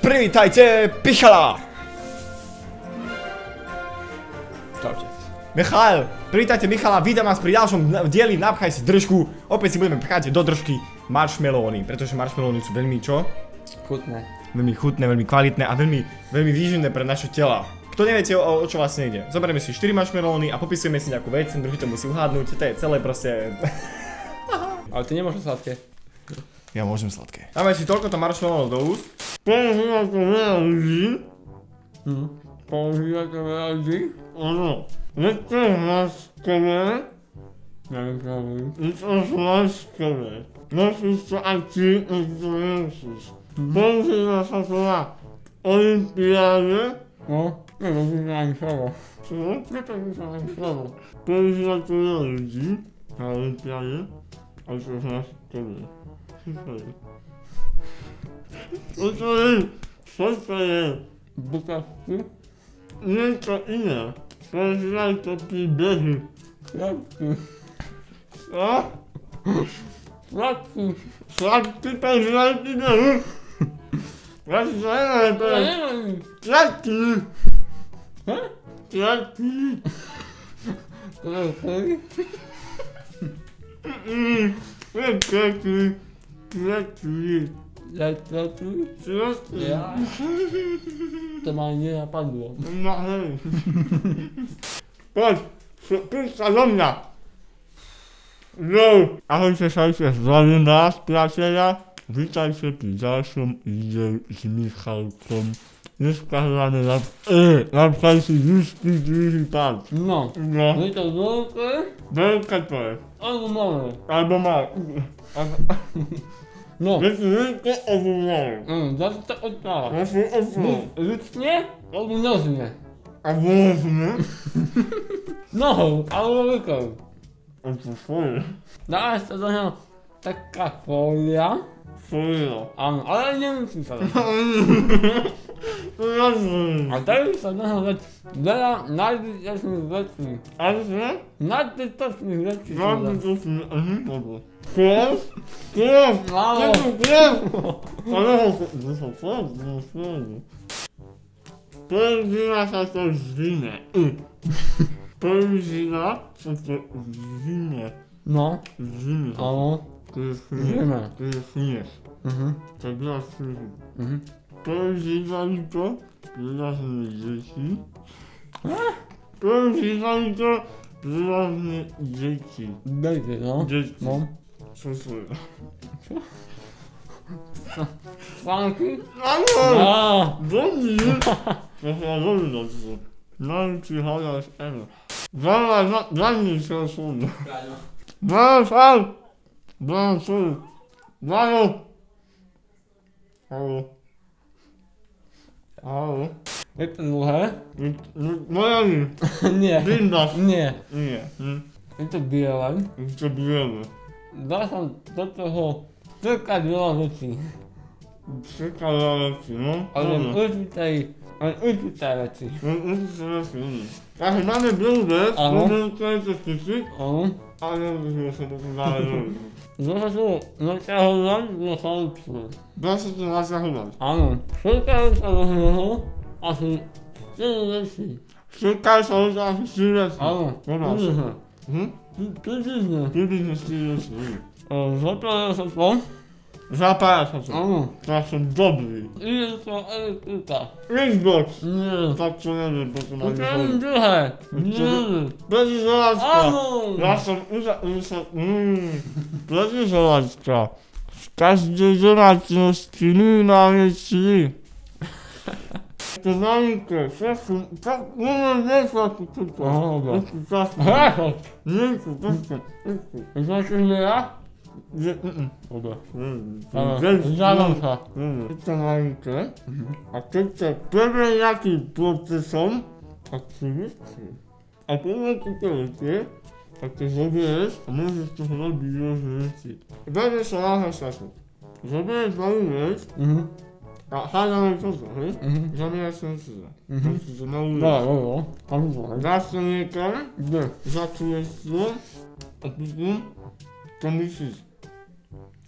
Privítajte Pichala! Čaute. Michal, privítajte Michala, vítam vás pri ďalšom dieli Napchaj si držku. Opäť si budeme pchať do držky marshmallowny, pretože marshmallowny sú veľmi čo? Chutné. Veľmi chutné, veľmi kvalitné a veľmi výživné pre naše tela. Kto neviete, o čo vlastne ide? Zoberieme si 4 marshmallowny a popisujeme si nejakú vec, ten druhý to musí uhádnuť, to je celé proste... Ale ty nemôžeš sladké. Ja môžem sladké. Dáme si toľkoto marshmallowov do úst. Používate veľa ľudí. Používate veľa ľudí? Áno. Večer láskavé. Neviem, čo hovorím. Večer láskavé. Nosíš to aj ty, to nemusíš. Používa sa to na olympiáde. No, nerozumiem ani slovo. Čo? Nepoužíva ani slovo. Používa to veľa ľudí na olympiáde. A to láskavé. Čo to je? Čo to je? Bukačky? Niečo iné. Používajú to príbehy. Sladky. Čo? Sladky. Sladky používajú príbehy? Ja si to neviem povedať. Sladky. Sladky. To je celý? Sladky. Sladky. Sladky? Sladky. Ja. To ma ani nenapadlo. No hej. Poď, príď sa do mňa. Jo. Ahojte, šajte, zdravím vás, priateľa. Vítajte pri ďalšom videu s Michalkom. Dneska hráme napchaj si držky druhý pád. No. No. Je to veľké? Veľké to je. Alebo malé? Alebo mal. No. Je to veľké alebo mal. Dá sa to odprávať. Ja som osol. Ručne? Alebo nožne? A vôzne? Nohou, alebo rukou. A to svoje. Dá sa do neho taká fólia. Svoje. Áno, ale nemusí sa dať. Jasne. A dajú sa do neho dať veľa nadbytočných vecí. Ale že? Nadbytočných vecí sa Mám dá. to si... Dobro. Kres? Kres! Áno. Kres! Ale to som kres? Používa sa to v zime. Používa sa to v zime. No, V zime. áno. Keď je snieh. Zime. Keď je snieh. Tak ja snihu. Používajú to prírazné deti. Používajú to prírazné deti. Dejte, no. Deti. No. Čo sú? Články? Áno! Á. Dobrý! To sa robí na to. Najlepší hľadaš ever. Zadni čo sú. Brano! Haló. Je to dlhé? Moja mi. Nie. Bindaš. Nie. Nie. Je to biele. To biele. Dá sa do toho strkať veľa vecí. Čekala veci, no. Ale určitej veci. Určite veci, nie. Takže máme bielú vec, Áno. môžeme to niečo skyčiť, Áno. ale nemôžeme sa to dále robiť. Dá sa to naťahovať do chalúpsku. Dá sa to naťahovať. Áno. Strkajú sa do neho asi 4 veci. Čekaj sa už asi 4 veci. Áno. Nemáš. Približne. Približne 4 veci. Zapája sa to. Zapája sa to. Áno. Ja som dobrý. Ide to elektrika. Xbox. Nie. Tak čo neviem, potom To ani je hovorím. druhé. Nie. Predizolačka. Áno. Ja som predizolačka. V každej domácnosti máme 3. To malinké, všetko, tak môžem nechať túto. Aha, dobre. Ešte často. Hej. Niečo, ešte. Značíš mi ja? Dobre. Áno. Žiadam sa. Je to malinké. A keď sa prvé nejakým procesom, tak si vyschne. A potom keď to viete, tak to zoberieš a môžeš z toho robiť rôzne veci. Dajme sa náhle šašu. Zoberieš malú vec a hádame toto, hej? Zamieňaš sa na seba. To malú vec. No. Tam to je. Dáš to niekam, Kde? začuješ to a potom to myslíš.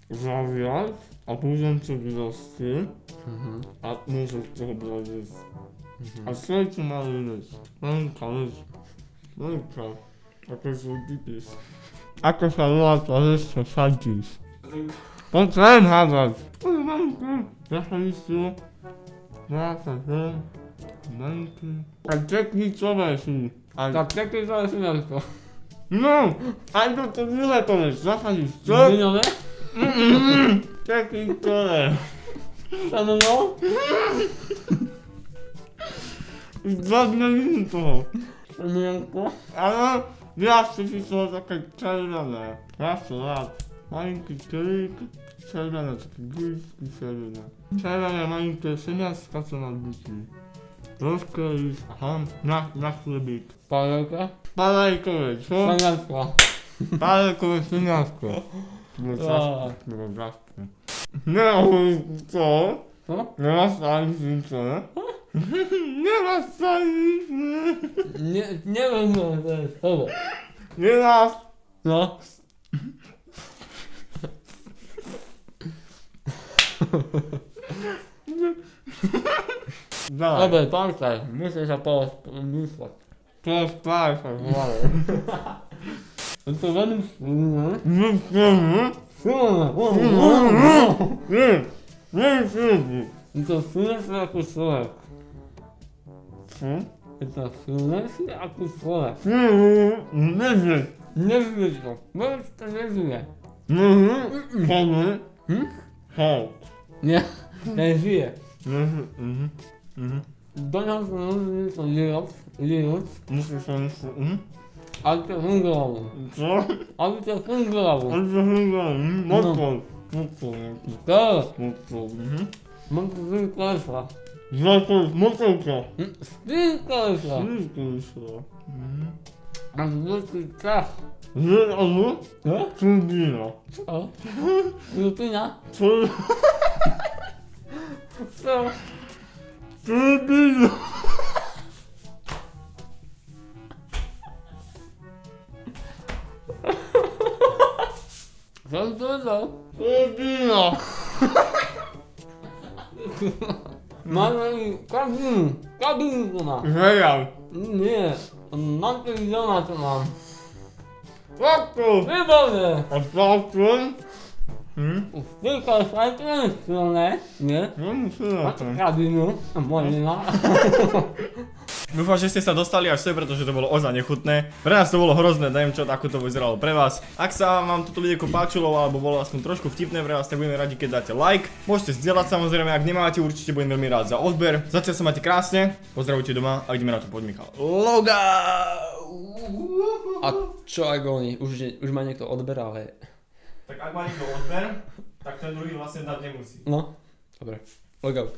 zawiat, a później to wzrosty, a może to obrazić. A co tu mały list? Ręka, list. Ręka. Jakoś udipis. Ako sa volá to, že sa sadíš. Potrebujem hádať. Ja sa myslím, ja sa žem, manky. A teknicové sú. Tak teknicové sú nejako. No, aj to druhé povieš, zasadíš čo? Dynové? Teknicové. Ano no? Zvodne vidím toho. Mienko? Ale ja si toho také červené. Ja som rád. Malinky kelík, červené, také guličky červené. Červené malinké semiačka sa nám bytí. Troška ísť, aha, na chlebík. Palejka? Palejkové, čo? Semiačka. Palejkové semiačko. Bylo často, bylo často. Nehovorím to. Co? Nemáš ani svince, ne? Nemáš ani svince. Nie wiem co to jest. Kogo? Nemáš. No. Dawaj. Dobra, pamiętaj, muszę się pomysłeć. To jest palka, ale. To będę wspólny. I to słoneczny jako słowek. I to słoneczny jako słowek. Nie żyje to. Bo to nie żyje. Nie, nie żyje. Do nas należy to liruc, Muszę się jeszcze... ale to fungowało. Co? Ale to fungowało. Ale to chyba... Mocno. Mocno. Tak, Mocno. mam to zwykłe esła. Zlato z motorka. Zwykłe esła. Wszystko wyszło. Mam zwykły czas. Że ono? Co? Trudno. Co? Rutyna? Co? Co? Trudno. Co to za? Trudno. Mamy kabinkę ma. Zajam. Nie, mam telewizora to mam. Traktor. Wybory! A traktor? Tylko szajkę stronę, nie? No muszę na A to. to kabinu, molina. Dúfam, že ste sa dostali až sem, pretože to bolo ozaj nechutné. Pre nás to bolo hrozné, neviem čo, ako to vyzeralo pre vás. Ak sa vám toto videjko páčilo, alebo bolo aspoň trošku vtipné pre vás, tak budeme radi, keď dáte like. Môžete zdieľať samozrejme, ak nemáte, určite budem veľmi rád za odber. Zatiaľ sa máte krásne, pozdravujte doma a ideme na to, poď Michal. Loga! A čo ak oni? Už ma niekto odberá, ale... Tak ak má niekto odber, tak ten druhý vlastne dať nemusí. No, dobre. Logo.